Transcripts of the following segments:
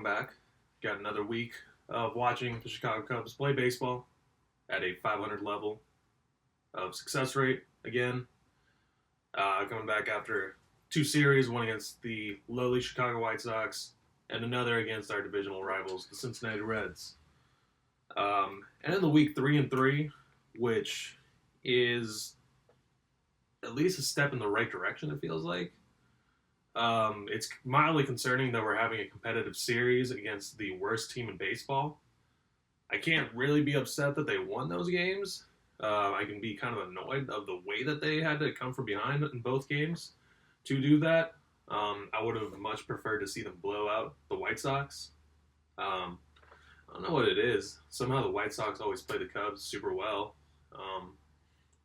I'm back. Got another week of watching the Chicago Cubs play baseball at a 500 level of success rate again. Coming back after two series, one against the lowly Chicago White Sox and another against our divisional rivals, the Cincinnati Reds. And in the week 3-3, which is at least a step in the right direction, it feels like. It's mildly concerning that we're having a competitive series against the worst team in baseball. I can't really be upset that they won those games. I can be kind of annoyed of the way that they had to come from behind in both games to do that. I would have much preferred to see them blow out the White Sox. I don't know what it is. Somehow the White Sox always play the Cubs super well.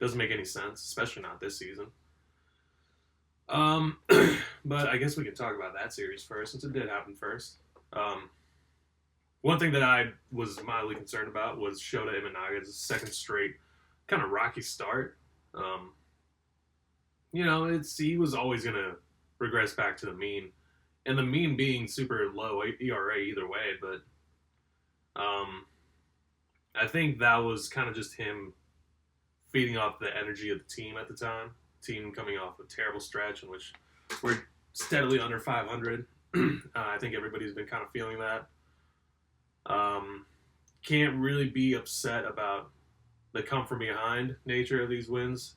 Doesn't make any sense, especially not this season. But I guess we can talk about that series first, since it did happen first. One thing that I was mildly concerned about was Shota Imanaga's second straight kind of rocky start. He was always going to regress back to the mean. And the mean being super low ERA either way, but I think that was kind of just him feeding off the energy of the team at the time. Team coming off a terrible stretch in which we're steadily under 500. I think everybody's been kind of feeling that. Can't really be upset about the come from behind nature of these wins.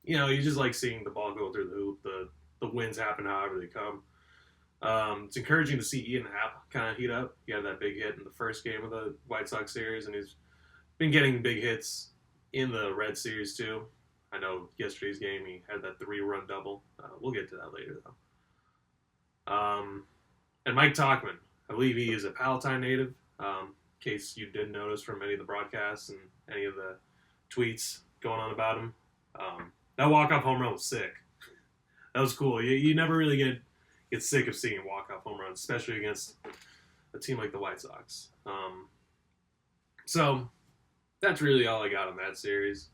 You just like seeing the ball go through the hoop. The wins happen however they come. It's encouraging to see Ian Happ kind of heat up. He had that big hit in the first game of the White Sox series, and he's been getting big hits in the Red series too. I know yesterday's game he had that 3-run double. We'll get to that later though. And Mike Tauchman, I believe he is a Palatine native. In case you didn't notice from any of the broadcasts and any of the tweets going on about him, that walk-off home run was sick. That was cool. You never really get sick of seeing walk-off home runs, especially against a team like the White Sox. So that's really all I got on that series.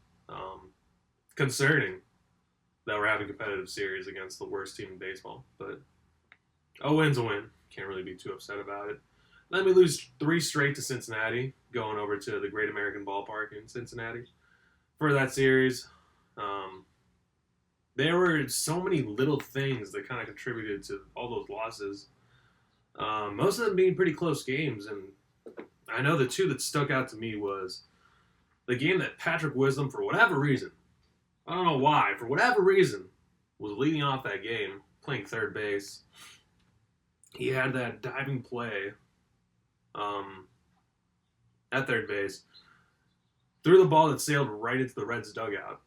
Concerning that we're having a competitive series against the worst team in baseball, but a win's a win. Can't really be too upset about it. Then we lose 3 straight to Cincinnati, going over to the Great American Ballpark in Cincinnati for that series. There were so many little things that kind of contributed to all those losses. Most of them being pretty close games, and I know the two that stuck out to me was the game that Patrick Wisdom, for whatever reason, I don't know why, for whatever reason, was leading off that game, playing third base. He had that diving play at third base, threw the ball that sailed right into the Reds' dugout.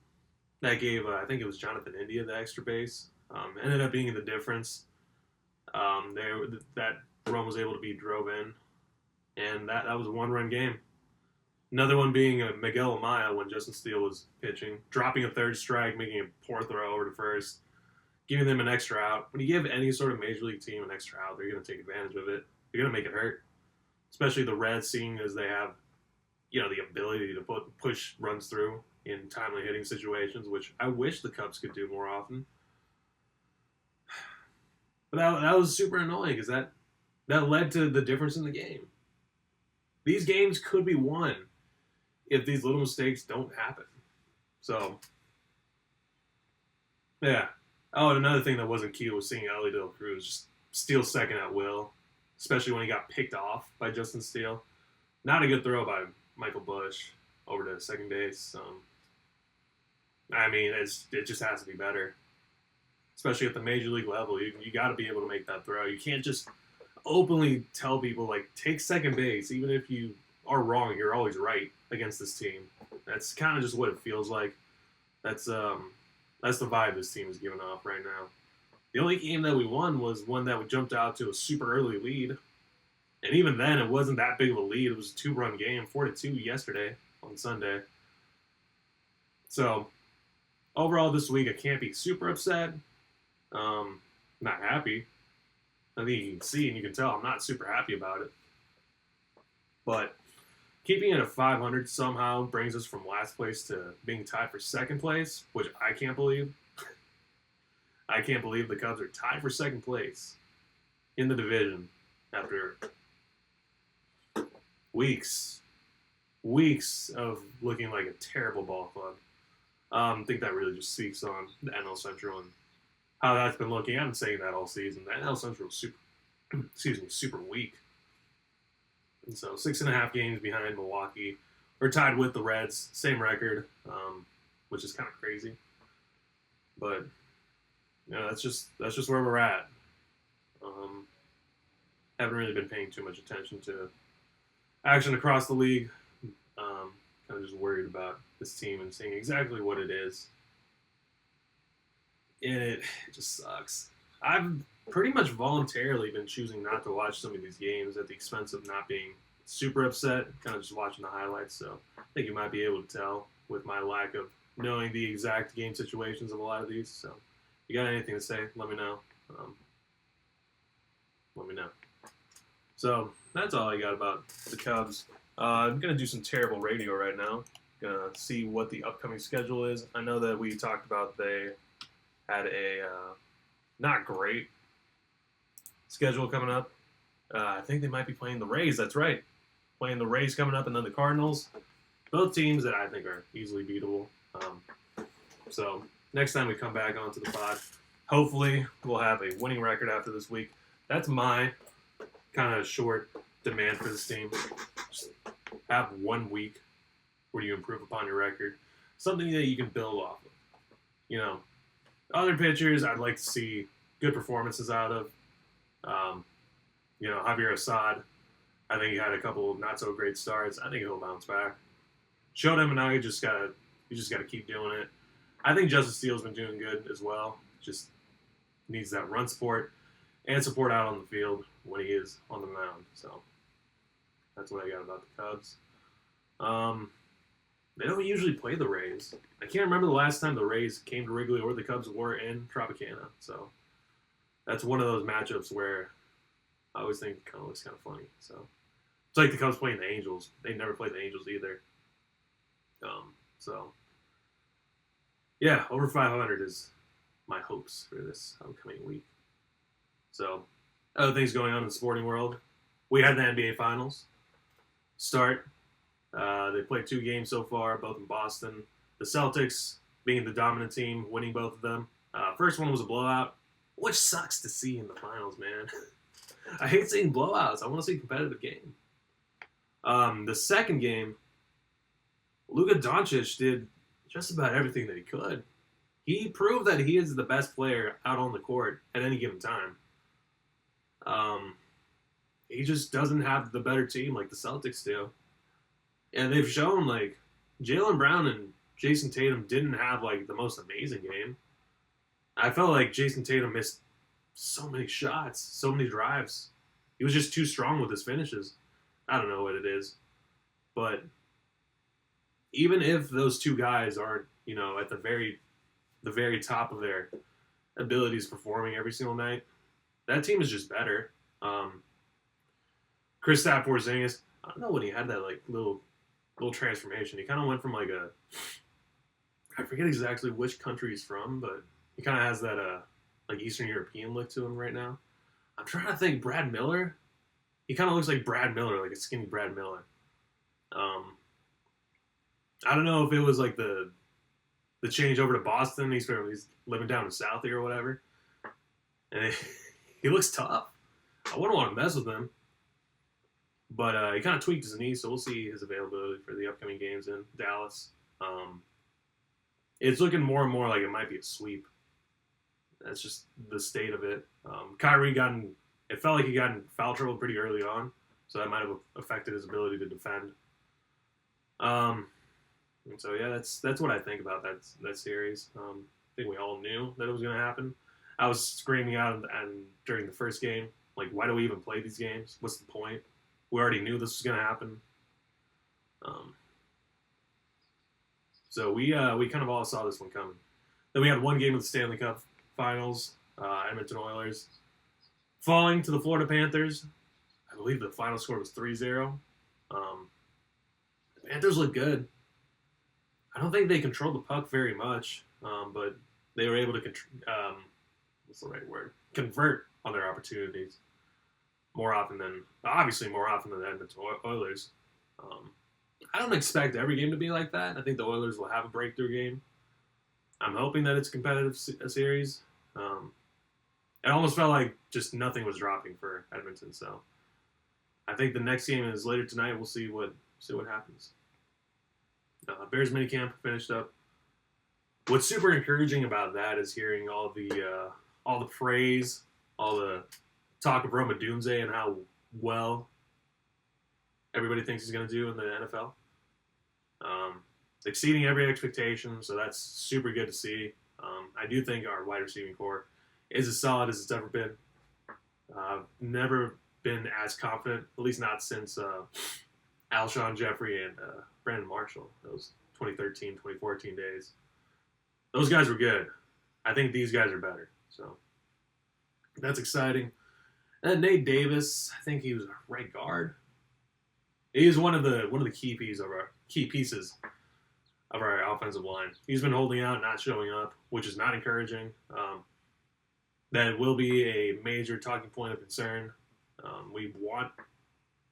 That gave, I think it was Jonathan India, the extra base. Ended up being the difference. That run was able to be drove in, and that was a one-run game. Another one being Miguel Amaya when Justin Steele was pitching, dropping a third strike, making a poor throw over to first, giving them an extra out. When you give any sort of major league team an extra out, they're going to take advantage of it. They're going to make it hurt, especially the Reds, seeing as they have, the ability to push runs through in timely hitting situations, which I wish the Cubs could do more often. But that was super annoying because that led to the difference in the game. These games could be won if these little mistakes don't happen. So, yeah. Oh, and another thing that wasn't cute was seeing Ellie De La Cruz just steal second at will, especially when he got picked off by Justin Steele. Not a good throw by Michael Bush over to second base. It just has to be better, especially at the major league level. You got to be able to make that throw. You can't just openly tell people, take second base. Even if you are wrong, you're always right against this team. That's kind of just what it feels like. That's the vibe this team is giving off right now. The only game that we won was one that we jumped out to a super early lead. And even then, it wasn't that big of a lead. It was a 2-run game, 4-2 yesterday on Sunday. So, overall this week, I can't be super upset. Not happy. I think you can see and you can tell I'm not super happy about it. But keeping it at 500 somehow brings us from last place to being tied for second place, which I can't believe. I can't believe the Cubs are tied for second place in the division after weeks of looking like a terrible ball club. I think that really just speaks on the NL Central and how that's been looking. I've been saying that all season. The NL Central is super weak. And so 6.5 games behind Milwaukee. We're tied with the Reds, same record, which is kind of crazy. But that's just where we're at. Haven't really been paying too much attention to action across the league. Kind of just worried about this team and seeing exactly what it is. And it just sucks. I've pretty much voluntarily been choosing not to watch some of these games at the expense of not being super upset, kind of just watching the highlights. So I think you might be able to tell with my lack of knowing the exact game situations of a lot of these. So if you got anything to say, let me know. So that's all I got about the Cubs. I'm going to do some terrible radio right now. Going to see what the upcoming schedule is. I know that we talked about they had a not great schedule coming up. I think they might be playing the Rays. That's right. Playing the Rays coming up and then the Cardinals. Both teams that I think are easily beatable. So next time we come back onto the pod, hopefully we'll have a winning record after this week. That's my kind of short demand for this team. Just have 1 week where you improve upon your record. Something that you can build off of. Other pitchers I'd like to see good performances out of. Javier Assad, I think he had a couple of not so great starts. I think he'll bounce back. Showed him, and now you just gotta keep doing it. I think Justice Steele's been doing good as well. Just needs that run support and support out on the field when he is on the mound. So that's what I got about the Cubs. They don't usually play the Rays. I can't remember the last time the Rays came to Wrigley or the Cubs were in Tropicana. So that's one of those matchups where I always think it kind of looks kind of funny. So it's like the Cubs playing the Angels. They never played the Angels either. Over 500 is my hopes for this upcoming week. So other things going on in the sporting world. We had the NBA Finals start. They played 2 games so far, both in Boston. The Celtics being the dominant team, winning both of them. First one was a blowout, which sucks to see in the finals, man. I hate seeing blowouts. I want to see a competitive game. The second game, Luka Doncic did just about everything that he could. He proved that he is the best player out on the court at any given time. He just doesn't have the better team like the Celtics do. And they've shown, Jaylen Brown and Jason Tatum didn't have, the most amazing game. I felt like Jason Tatum missed so many shots, so many drives. He was just too strong with his finishes. I don't know what it is. But even if those two guys aren't, at the very top of their abilities performing every single night, that team is just better. Kristaps Porzingis, I don't know when he had that, little transformation. He kind of went from, I forget exactly which country he's from, but he kind of has that, Eastern European look to him right now. I'm trying to think, Brad Miller? He kind of looks like Brad Miller, like a skinny Brad Miller. I don't know if it was, the change over to Boston. He's living down in Southie or whatever. And he looks tough. I wouldn't want to mess with him. But he kind of tweaked his knee, so we'll see his availability for the upcoming games in Dallas. It's looking more and more like it might be a sweep. That's just the state of it. Kyrie it felt like he got in foul trouble pretty early on, so that might have affected his ability to defend. And so, yeah, that's what I think about that series. I think we all knew that it was going to happen. I was screaming out during the first game, why do we even play these games? What's the point? We already knew this was going to happen. So we kind of all saw this one coming. Then we had one game of the Stanley Cup Finals, Edmonton Oilers falling to the Florida Panthers. I believe the final score was 3-0. The Panthers look good. I don't think they controlled the puck very much, but they were able to convert on their opportunities more often than the Edmonton Oilers. I don't expect every game to be like that. I think the Oilers will have a breakthrough game. I'm hoping that it's a competitive series. It almost felt like just nothing was dropping for Edmonton. So I think the next game is later tonight. We'll see what happens. Bears minicamp finished up. What's super encouraging about that is hearing all the praise, all the talk of Roma Dunze and how well everybody thinks he's going to do in the NFL. Exceeding every expectation, so that's super good to see. I do think our wide receiving core is as solid as it's ever been. Never been as confident, at least not since Alshon Jeffrey and Brandon Marshall, those 2013, 2014 days. Those guys were good. I think these guys are better, so that's exciting. And then Nate Davis, I think he was a right guard. He is one of the key pieces of our offensive line. He's been holding out, not showing up, which is not encouraging. That will be a major talking point of concern. We want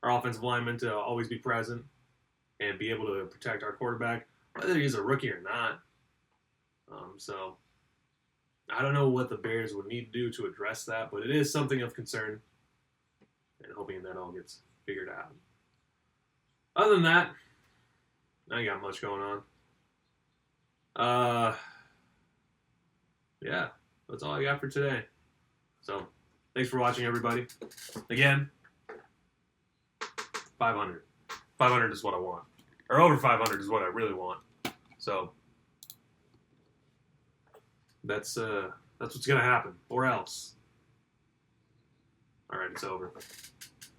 our offensive linemen to always be present and be able to protect our quarterback, whether he's a rookie or not. So I don't know what the Bears would need to do to address that, but it is something of concern, and hoping that all gets figured out. Other than that, I ain't got much going on. Yeah, that's all I got for today. So, thanks for watching, everybody. Again, 500. 500 is what I want. Or over 500 is what I really want. So, that's what's going to happen. Or else. All right, it's over.